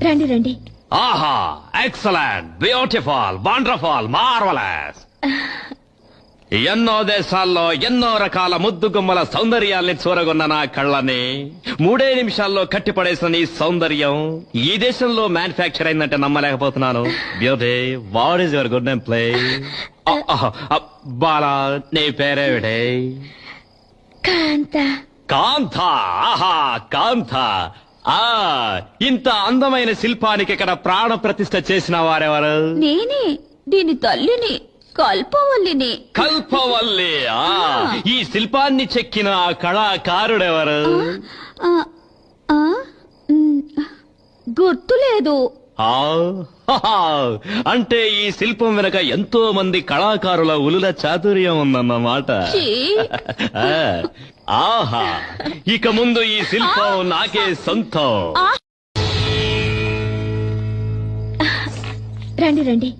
రండి రండి. ఆహా, ఎక్సలెంట్, బ్యూటిఫుల్, వండర్ఫుల్, మార్వలస్. ఎన్నో దేశాల్లో ఎన్నో రకాల ముద్దు గుమ్మల సౌందర్యాల్ని చూరగొన్న నా కళ్ళని 3 నిమిషాల్లో కట్టిపడేసిన నీ సౌందర్యం ఈ దేశంలో మ్యానుఫ్యాక్చర్ అయిందంటే నమ్మలేకపోతున్నాను. Beauty, what is your good name play? Bala, నీ పేరేమిటే? కాంత. కాంత. ఆహా, కాంత. ఇంత అందమైన శిల్పానికి ఇక్కడ ప్రాణ ప్రతిష్ఠ చేసిన వారెవరు? నేనే, దీని తల్లిని, కల్పవల్లిని. కల్పవల్లి. ఈ శిల్పాన్ని చెక్కిన ఆ కళాకారుడెవరు? గుర్తులేదు. అంటే ఈ శిల్పం వెనక ఎంతో మంది కళాకారుల ఉలుల చాతుర్యం ఉందన్నమాట. ఆహా, ఇక ముందు ఈ శిల్పం నాకే సొంతం. రండి రండి.